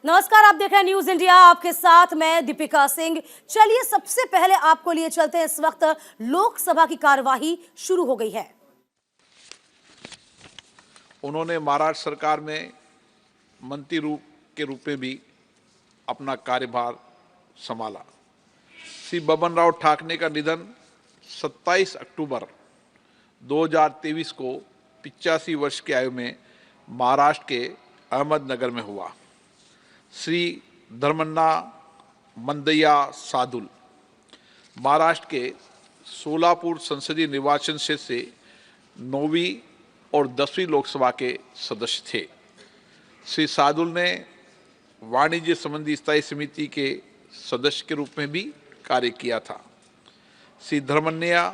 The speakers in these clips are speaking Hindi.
नमस्कार, आप देख रहे हैं न्यूज इंडिया। आपके साथ मैं दीपिका सिंह। चलिए सबसे पहले आपको लिए चलते हैं। इस वक्त लोकसभा की कार्यवाही शुरू हो गई है। उन्होंने महाराष्ट्र सरकार में मंत्री के रूप में भी अपना कार्यभार संभाला। श्री बबन राव ठाकरे का निधन 27 अक्टूबर 2023 को 85 वर्ष की आयु में महाराष्ट्र के अहमदनगर में हुआ। श्री धर्मन्ना मंदैया साधुल महाराष्ट्र के सोलापुर संसदीय निर्वाचन क्षेत्र से 9वीं और 10वीं लोकसभा के सदस्य थे। श्री साधुल ने वाणिज्य संबंधी स्थायी समिति के सदस्य के रूप में भी कार्य किया था। श्री धर्मन्या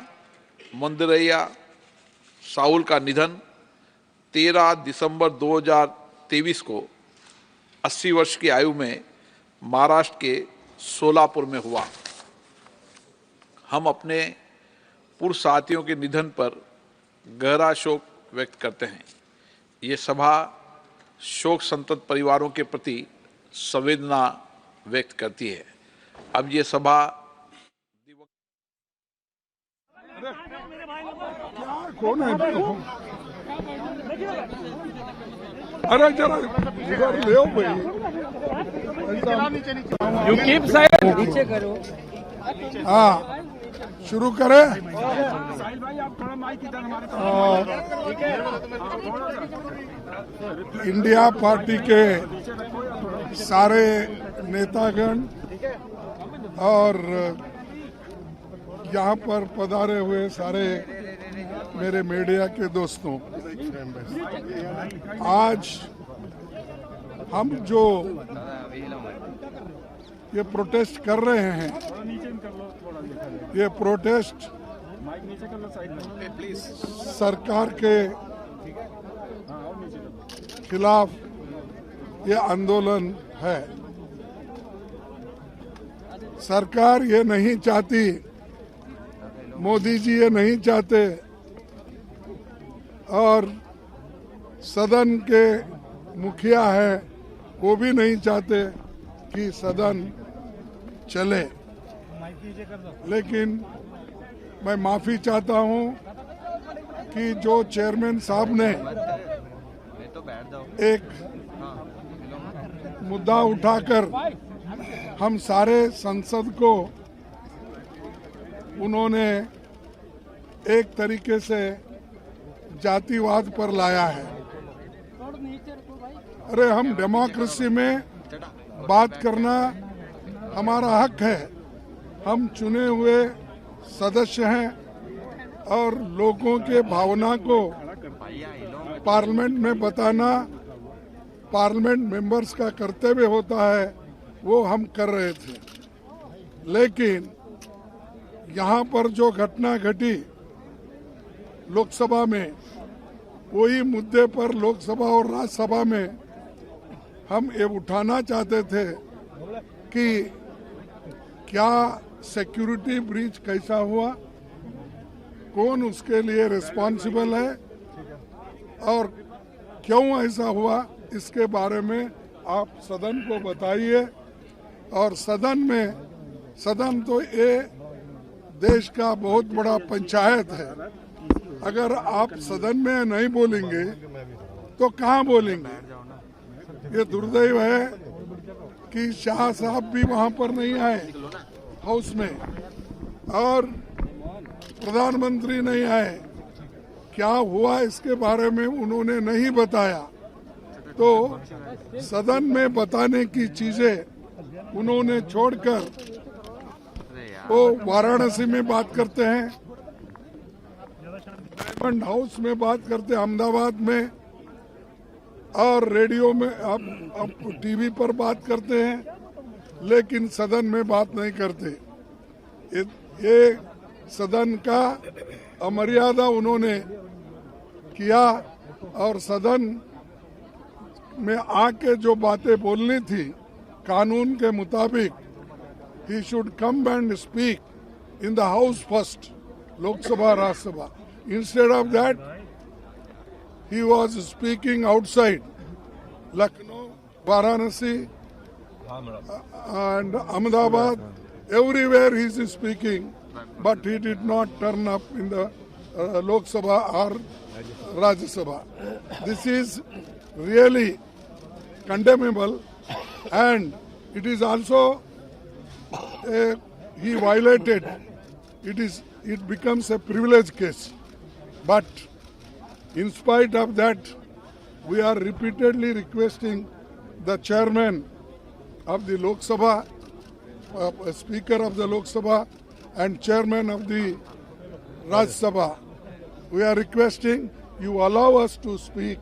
मंदैया साहुल का निधन 13 दिसंबर 2023 को 80 वर्ष की आयु में महाराष्ट्र के सोलापुर में हुआ। हम अपने पूर्व साथियों के निधन पर गहरा शोक व्यक्त करते हैं। ये सभा शोक संतप्त परिवारों के प्रति संवेदना व्यक्त करती है। अब ये सभा कौन है? अरे जरा इधर ले आओ भाई। यू कीप साइड, नीचे करो। हाँ, शुरू करें। साहिल भाई आप थोड़ा माइक इधर हमारे पास। इंडिया पार्टी के सारे नेतागण और यहाँ पर पधारे हुए सारे मेरे मीडिया के दोस्तों, आज हम जो ये प्रोटेस्ट कर रहे हैं, ये प्रोटेस्ट सरकार के खिलाफ ये आंदोलन है। सरकार ये नहीं चाहती, मोदी जी ये नहीं चाहते और सदन के मुखिया है वो भी नहीं चाहते कि सदन चले। लेकिन मैं माफी चाहता हूं कि जो चेयरमैन साहब ने एक मुद्दा उठाकर हम सारे संसद को उन्होंने एक तरीके से जातिवाद पर लाया है। अरे हम डेमोक्रेसी में बात करना हमारा हक है। हम चुने हुए सदस्य हैं और लोगों के भावना को पार्लियामेंट में बताना पार्लियामेंट मेंबर्स का कर्तव्य होता है, वो हम कर रहे थे। लेकिन यहाँ पर जो घटना घटी लोकसभा में, वही मुद्दे पर लोकसभा और राज्यसभा में हम ये उठाना चाहते थे कि क्या सिक्योरिटी ब्रीच कैसा हुआ, कौन उसके लिए रिस्पॉन्सिबल है और क्यों ऐसा हुआ, इसके बारे में आप सदन को बताइए। और सदन तो ये देश का बहुत बड़ा पंचायत है। अगर आप सदन में नहीं बोलेंगे तो कहाँ बोलेंगे? ये दुर्दैव है कि शाह साहब भी वहां पर नहीं आए हाउस में और प्रधानमंत्री नहीं आए। क्या हुआ इसके बारे में उन्होंने नहीं बताया। तो सदन में बताने की चीजें उन्होंने छोड़कर वो वाराणसी में बात करते हैं, डायमंड हाउस में बात करते हैं, अहमदाबाद में, और रेडियो में अब टीवी पर बात करते हैं, लेकिन सदन में बात नहीं करते। ये सदन का अमर्यादा उन्होंने किया और सदन में आके जो बातें बोलनी थी कानून के मुताबिक, he should come and speak in the house first, Lok Sabha, Rajya Sabha. Instead of that, he was speaking outside Lucknow, Varanasi and Ahmedabad, everywhere he is speaking, but he did not turn up in the Lok Sabha or Rajya Sabha. This is really condemnable, and it is also he violated. It becomes a privilege case, but in spite of that, we are repeatedly requesting the chairman of the Lok Sabha, Speaker of the Lok Sabha, and chairman of the Rajya Sabha. We are requesting you allow us to speak,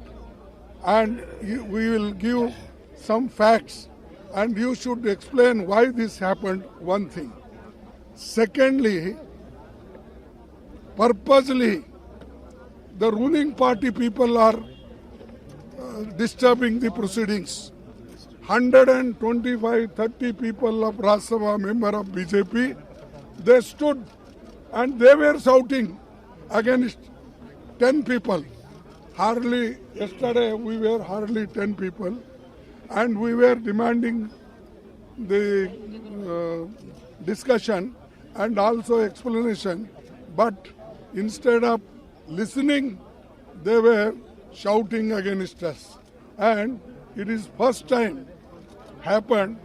and we will give some facts, and you should explain why this happened, one thing. Secondly, purposely, the ruling party people are disturbing the proceedings. 125-30 people of Rajya Sabha, member of BJP, they stood and they were shouting against 10 people. Hardly, yesterday we were hardly 10 people, and we were demanding the discussion and also explanation, but instead of listening, they were shouting against us. And it is first time happened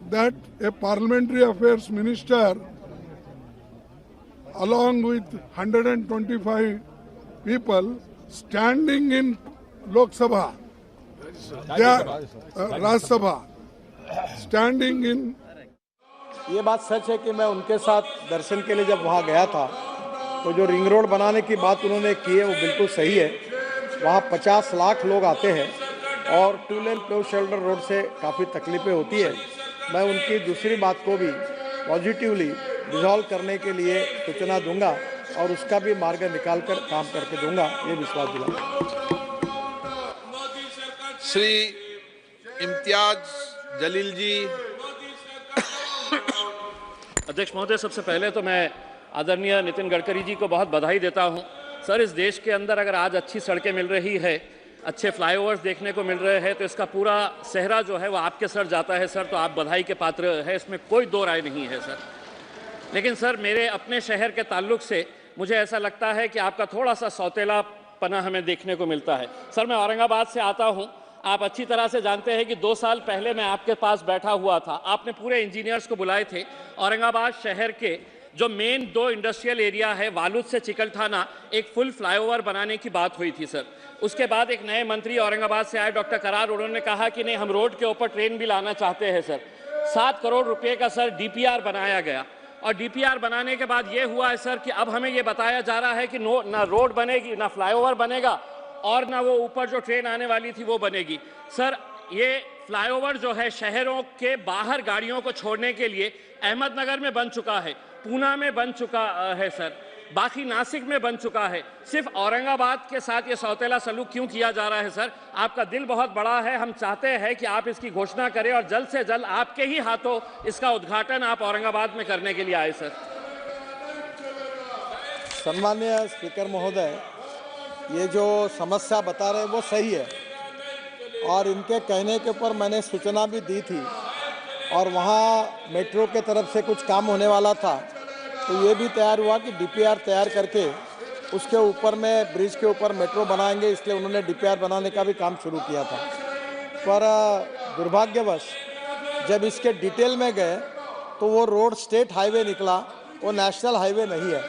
that a parliamentary affairs minister along with 125 people standing in Lok Sabha, Rajya Sabha, standing in. ये बात सच है कि मैं उनके साथ दर्शन के लिए जब वहाँ गया था तो जो रिंग रोड बनाने की बात उन्होंने की है वो बिल्कुल सही है। वहाँ 50 लाख लोग आते हैं और 2 लेन पेव शोल्डर रोड से काफ़ी तकलीफें होती है। मैं उनकी दूसरी बात को भी पॉजिटिवली रिजॉल्व करने के लिए सूचना दूंगा और उसका भी मार्ग निकाल कर काम करके दूंगा, ये विश्वास दिलाऊंगा। श्री इम्तियाज जलील जी। अध्यक्ष महोदय, सबसे पहले तो मैं आदरणीय नितिन गडकरी जी को बहुत बधाई देता हूं। सर, इस देश के अंदर अगर आज अच्छी सड़कें मिल रही है, अच्छे फ्लाईओवर्स देखने को मिल रहे हैं, तो इसका पूरा सेहरा जो है वो आपके सर जाता है सर, तो आप बधाई के पात्र है, इसमें कोई दो राय नहीं है सर। लेकिन सर, मेरे अपने शहर के ताल्लुक से मुझे ऐसा लगता है कि आपका थोड़ा सा सौतेलापना हमें देखने को मिलता है। सर, मैं औरंगाबाद से आता हूं। आप अच्छी तरह से जानते हैं कि 2 साल पहले मैं आपके पास बैठा हुआ था, आपने पूरे इंजीनियर्स को बुलाए थे। औरंगाबाद शहर के जो मेन 2 इंडस्ट्रियल एरिया है, वालूद से चिकलठाना, एक फुल फ्लाईओवर बनाने की बात हुई थी सर। उसके बाद एक नए मंत्री औरंगाबाद से आए, डॉक्टर करार, उन्होंने कहा कि नहीं, हम रोड के ऊपर ट्रेन भी लाना चाहते हैं सर। 7 करोड़ रुपए का सर डीपीआर बनाया गया, और डीपीआर बनाने के बाद ये हुआ है सर कि अब हमें ये बताया जा रहा है कि ना रोड बनेगी, ना फ्लाईओवर बनेगा, और ना वो ऊपर जो ट्रेन आने वाली थी वो बनेगी। सर, ये फ्लाईओवर जो है शहरों के बाहर गाड़ियों को छोड़ने के लिए अहमदनगर में बन चुका है, पूना में बन चुका है सर, बाकी नासिक में बन चुका है। सिर्फ औरंगाबाद के साथ ये सौतेला सलूक क्यों किया जा रहा है सर? आपका दिल बहुत बड़ा है, हम चाहते हैं कि आप इसकी घोषणा करें और जल्द से जल्द आपके ही हाथों इसका उद्घाटन आप औरंगाबाद में करने के लिए आए सर। सम्माननीय स्पीकर महोदय, ये जो समस्या बता रहे हैं वो सही है, और इनके कहने के ऊपर मैंने सूचना भी दी थी, और वहाँ मेट्रो के तरफ से कुछ काम होने वाला था, तो ये भी तैयार हुआ कि डीपीआर तैयार करके उसके ऊपर में ब्रिज के ऊपर मेट्रो बनाएंगे, इसलिए उन्होंने डीपीआर बनाने का भी काम शुरू किया था। पर दुर्भाग्यवश जब इसके डिटेल में गए तो वो रोड स्टेट हाईवे निकला, वो नेशनल हाईवे नहीं है,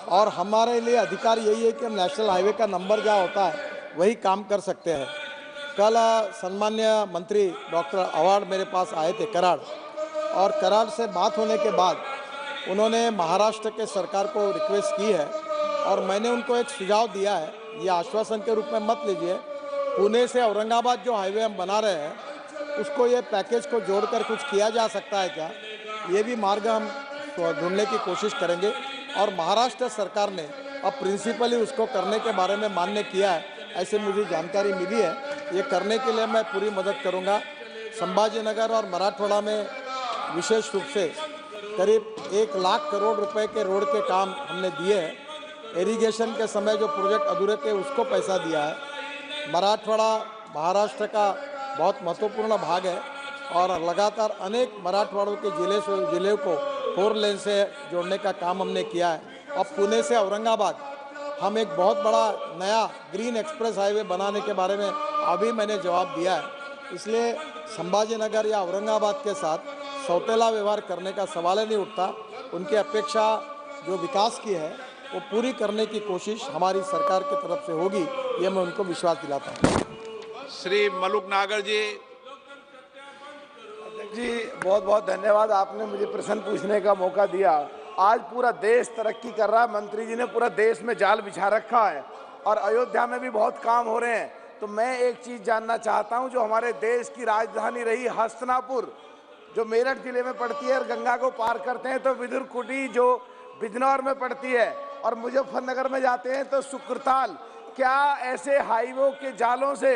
और हमारे लिए अधिकार यही है कि हम नेशनल हाईवे का नंबर जहाँ होता है वही काम कर सकते हैं। कल सम्मान्य मंत्री डॉक्टर अवार्ड मेरे पास आए थे कराड़, और कराड़ से बात होने के बाद उन्होंने महाराष्ट्र के सरकार को रिक्वेस्ट की है, और मैंने उनको एक सुझाव दिया है, ये आश्वासन के रूप में मत लीजिए, पुणे से औरंगाबाद जो हाईवे हम बना रहे हैं उसको ये पैकेज को जोड़कर कुछ किया जा सकता है क्या, ये भी मार्ग हम ढूंढने की कोशिश करेंगे। और महाराष्ट्र सरकार ने अब प्रिंसिपली उसको करने के बारे में मान्य किया है, ऐसे मुझे जानकारी मिली है। ये करने के लिए मैं पूरी मदद करूंगा। संभाजीनगर और मराठवाड़ा में विशेष रूप से करीब 1 लाख करोड़ रुपए के रोड के काम हमने दिए हैं। इरिगेशन के समय जो प्रोजेक्ट अधूरे थे उसको पैसा दिया है। मराठवाड़ा महाराष्ट्र का बहुत महत्वपूर्ण भाग है, और लगातार अनेक मराठवाड़ों के जिले को 4 लेन से जोड़ने का काम हमने किया है। अब पुणे से औरंगाबाद हम एक बहुत बड़ा नया ग्रीन एक्सप्रेस हाईवे बनाने के बारे में अभी मैंने जवाब दिया है। इसलिए संभाजी नगर या औरंगाबाद के साथ सौतेला व्यवहार करने का सवाल ही नहीं उठता। उनकी अपेक्षा जो विकास की है वो पूरी करने की कोशिश हमारी सरकार की तरफ से होगी, ये मैं उनको विश्वास दिलाता हूँ। श्री मलुक नागर जी। जी बहुत बहुत धन्यवाद, आपने मुझे प्रश्न पूछने का मौका दिया। आज पूरा देश तरक्की कर रहा है, मंत्री जी ने पूरा देश में जाल बिछा रखा है और अयोध्या में भी बहुत काम हो रहे हैं। तो मैं एक चीज़ जानना चाहता हूं, जो हमारे देश की राजधानी रही हस्तिनापुर, जो मेरठ जिले में पड़ती है और गंगा को पार करते हैं तो विदुर कुटी जो बिजनौर में पड़ती है और मुजफ्फरनगर में जाते हैं तो सुक्रताल, क्या ऐसे हाईवे के जालों से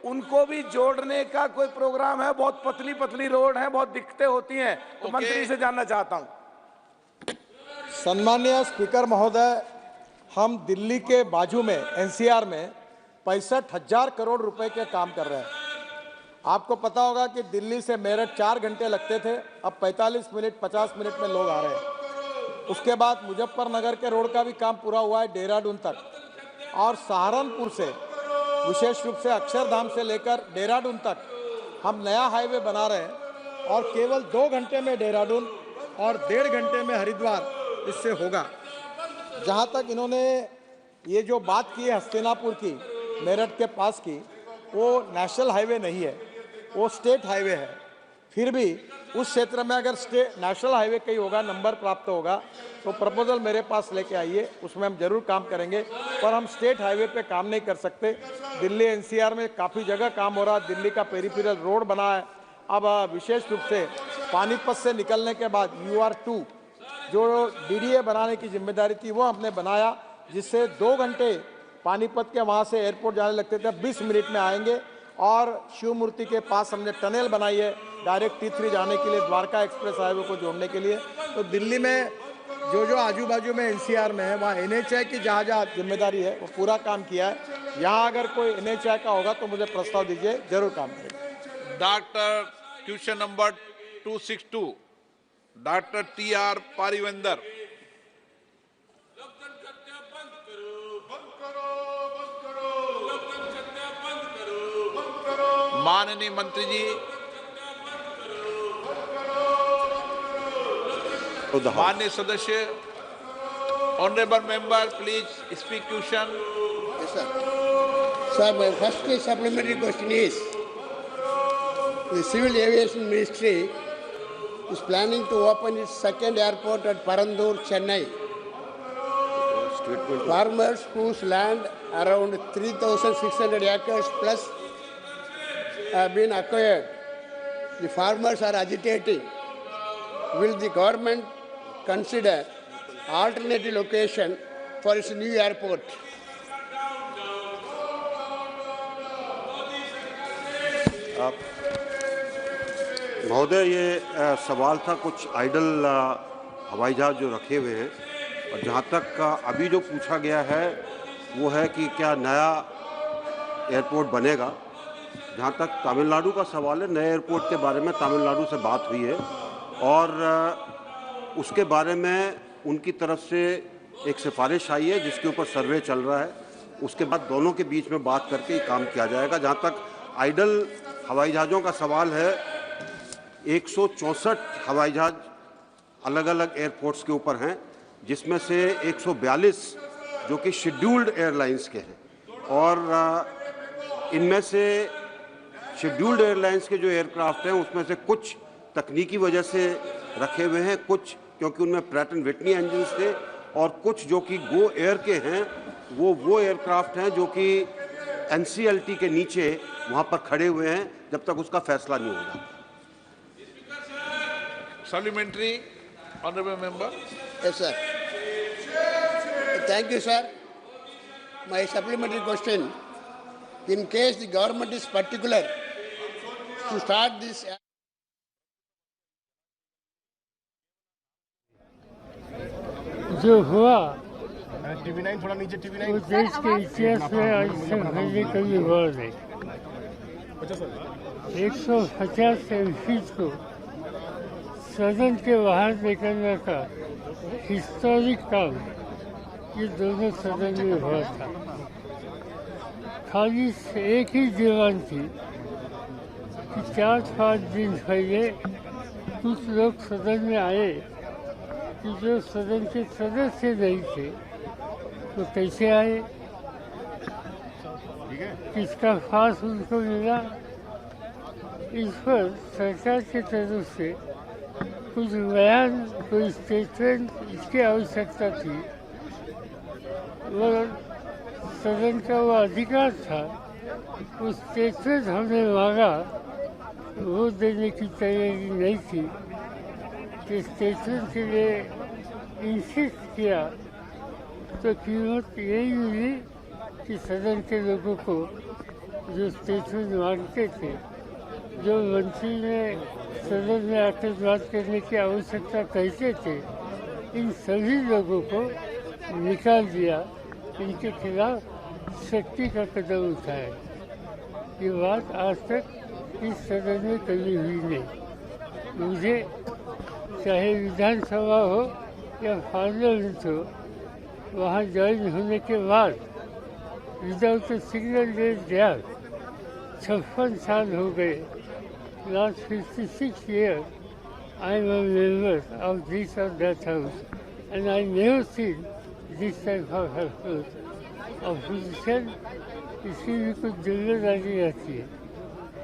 उनको भी जोड़ने का कोई प्रोग्राम है? बहुत पतली पतली रोड है, बहुत दिक्कतें होती हैं, तो मंत्री से जानना चाहता हूं। सम्माननीय स्पीकर महोदय, हम दिल्ली के बाजू में एनसीआर में 65,000 करोड़ रुपए के काम कर रहे हैं। आपको पता होगा कि दिल्ली से मेरठ 4 घंटे लगते थे, अब 45 मिनट 50 मिनट में लोग आ रहे हैं। उसके बाद मुजफ्फरनगर के रोड का भी काम पूरा हुआ है देहरादून तक, और सहारनपुर से विशेष रूप से अक्षरधाम से लेकर देहरादून तक हम नया हाईवे बना रहे हैं और केवल 2 घंटे में देहरादून और 1.5 घंटे में हरिद्वार इससे होगा। जहां तक इन्होंने ये जो बात की है हस्तिनापुर की, मेरठ के पास की, वो नेशनल हाईवे नहीं है, वो स्टेट हाईवे है। फिर भी उस क्षेत्र में अगर नेशनल हाईवे कहीं होगा, नंबर प्राप्त होगा, तो प्रपोजल मेरे पास लेके आइए, उसमें हम जरूर काम करेंगे। पर हम स्टेट हाईवे पे काम नहीं कर सकते। दिल्ली एनसीआर में काफ़ी जगह काम हो रहा है, दिल्ली का पेरिफेरल रोड बना है। अब विशेष रूप से पानीपत से निकलने के बाद UR2 जो DDA बनाने की जिम्मेदारी थी वो हमने बनाया, जिससे 2 घंटे पानीपत के वहाँ से एयरपोर्ट जाने लगते थे, 20 मिनट में आएंगे। और शिव मूर्ति के पास हमने टनल बनाई है डायरेक्ट T3 जाने के लिए, द्वारका एक्सप्रेस हाईवे को जोड़ने के लिए। तो दिल्ली में जो आजू बाजू में NCR में है, वहाँ NHAI की जहाँ जहाँ जिम्मेदारी है वो पूरा काम किया है। यहाँ अगर कोई NHAI का होगा तो मुझे प्रस्ताव दीजिए, जरूर काम करेंगे। Doctor question number 262, doctor TR पारिवेंदर। माननीय मंत्री जी, माननीय सदस्य, honourable member, please speak question. Yes, sir. Sir, my first supplementary question is, the Civil Aviation Ministry is planning to open its second airport at Parandur, Chennai. Farmers whose land around 3,600 acres plus have been acquired, the farmers are agitating. Will the government consider alternative location for its new airport? महोदय, ये सवाल था कुछ आइडल हवाई जहाज जो रखे हुए हैं, और जहाँ तक अभी जो पूछा गया है वो है कि क्या नया एयरपोर्ट बनेगा। जहाँ तक तमिलनाडु का सवाल है, नए एयरपोर्ट के बारे में तमिलनाडु से बात हुई है और उसके बारे में उनकी तरफ से एक सिफारिश आई है जिसके ऊपर सर्वे चल रहा है। उसके बाद दोनों के बीच में बात करके ही काम किया जाएगा। जहाँ तक आइडल हवाई जहाज़ों का सवाल है, 164 हवाई जहाज अलग अलग एयरपोर्ट्स के ऊपर हैं, जिसमें से 142 जो कि शेड्यूल्ड एयरलाइंस के हैं, और इनमें से शेड्यूल्ड एयरलाइंस के जो एयरक्राफ्ट हैं उसमें से कुछ तकनीकी वजह से रखे हुए हैं, कुछ क्योंकि उनमें प्रैट एंड विटनी इंजन्स थे, और कुछ जो कि गो एयर के हैं वो एयरक्राफ्ट हैं जो कि NCLT के नीचे वहाँ पर खड़े हुए हैं जब तक उसका फैसला नहीं होगा। Supplementary, honourable member. Yes, sir. Thank you, sir. My supplementary question, in case the government is particular to start this, जो हुआ TV9 थोड़ा नीचे, TV9 वो देश के इतिहास में आज तक हमने कभी हुआ नहीं। 150 एमपीज को सदन के बाहर निकलने का हिस्टोरिक काम ये दोनों सदन में हुआ था। खाली एक ही डिमांड थी कि 4-5 दिन पहले कुछ लोग सदन में आए कि जो सदन के सदस्य नहीं थे तो कैसे आए, किसका पास उनको मिला। इस पर सरकार की तरफ से कुछ बयान, कोई स्टेटमेंट इसकी आवश्यकता थी। और सदन का वो अधिकार था, उस स्टेटमेंट हमने मांगा, वो देने की तैयारी नहीं थी। कि स्टेटमेंट के लिए इंसिस्ट किया तो कीमत यही मिली कि सदन के लोगों को जो स्टेटमेंट मांगते थे, जो मंत्री ने सदन में आकर बात करने की आवश्यकता कहते थे, इन सभी लोगों को निकाल दिया, इनके खिलाफ सख्ती का कदम उठाया। ये बात आज तक इस सदन में कभी हुई नहीं। मुझे चाहे विधानसभा हो या पार्लियामेंट हो, वहाँ ज्वाइन होने के बाद without a single day gap 56 साल हो गए। Last 56 years I am a member of this or that house, and I never seen this type of opposition। इसकी भी कुछ जिम्मेदारी रहती है।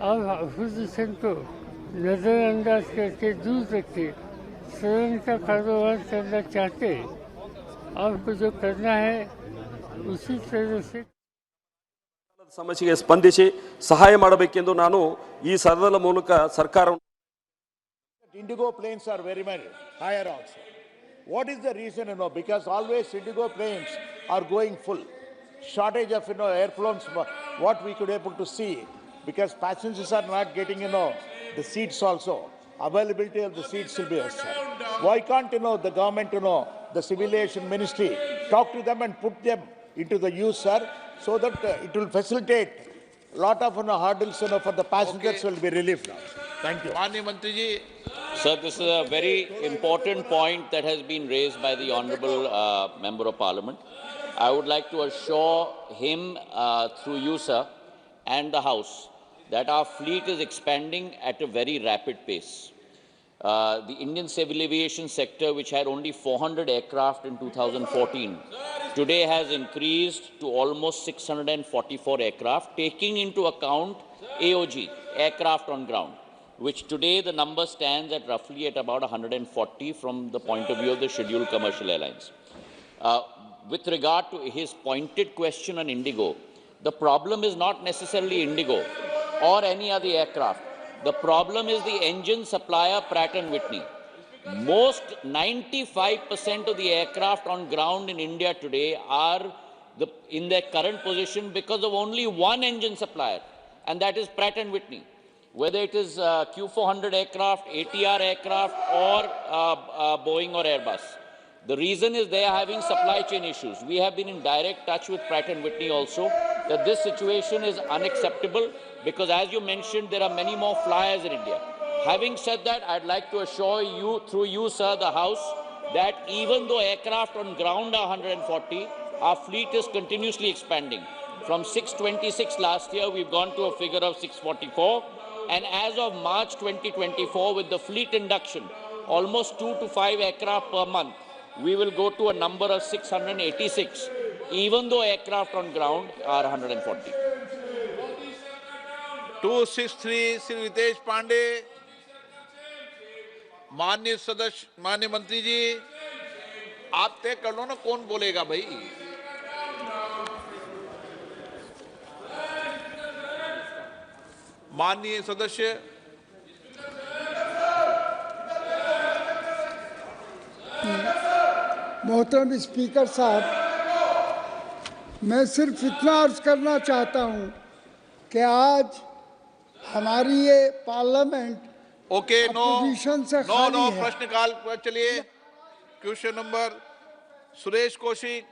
अब अपोजिशन को नज़रअंदाज करके दूर रखे सदन का कारोबार करना चाहते हैं। आपको जो करना है उसी तरह से ಸಮಸ್ಯೆಗೆ ಸ್ಪಂದಿಸಿ ಸಹಾಯ ಮಾಡಬೇಕೆಂದು ನಾನು ಈ ಸದನದ ಮೂಲಕ ಸರ್ಕಾರ Indigo planes are very much higher also. What is the reason, because always Indigo planes are going full. Shortage of, airplanes, what we could able to see, because passengers are not getting, the seats also. Availability of the seats will be less. Why can't, the government, the Civil Aviation Ministry, talk to them and put them into the use, sir, so that it will facilitate a lot of hurdles, for the passengers will be relieved now. Thank you. माननीय मंत्री जी। Sir, this is a very important point that has been raised by the Honorable Member of Parliament. I would like to assure him through you, sir, and the House that our fleet is expanding at a very rapid pace. The Indian civil aviation sector, which had only 400 aircraft in 2014, today has increased to almost 644 aircraft, taking into account AOG, aircraft on ground, which today the number stands at roughly at about 140 from the point of view of the scheduled commercial airlines. With regard to his pointed question on Indigo, the problem is not necessarily Indigo or any other aircraft. The problem is the engine supplier Pratt & Whitney. Most 95% of the aircraft on ground in India today are in their current position because of only one engine supplier, and that is Pratt & Whitney. Whether it is Q400 aircraft, ATR aircraft, or Boeing or Airbus. The reason is they are having supply chain issues. We have been in direct touch with Pratt & Whitney also that this situation is unacceptable because, as you mentioned, there are many more flyers in India. Having said that, I'd like to assure you, through you, sir, the House, that even though aircraft on ground are 140, our fleet is continuously expanding. From 626 last year, we've gone to a figure of 644. And as of March 2024, with the fleet induction, almost 2 to 5 aircraft per month, we will go to a number of 686, even though aircraft on ground are 140. 263 Shri Ritesh Pandey. माननीय सदस्य, माननीय मंत्री जी, आप तय कर लो ना कौन बोलेगा भाई। माननीय सदस्य। मोहतरम स्पीकर साहब, मैं सिर्फ इतना अर्ज करना चाहता हूं कि आज हमारी ये पार्लियामेंट अपोजिशन से खाली है। प्रश्नकाल पर चलिए। Question number Suresh Kaushik.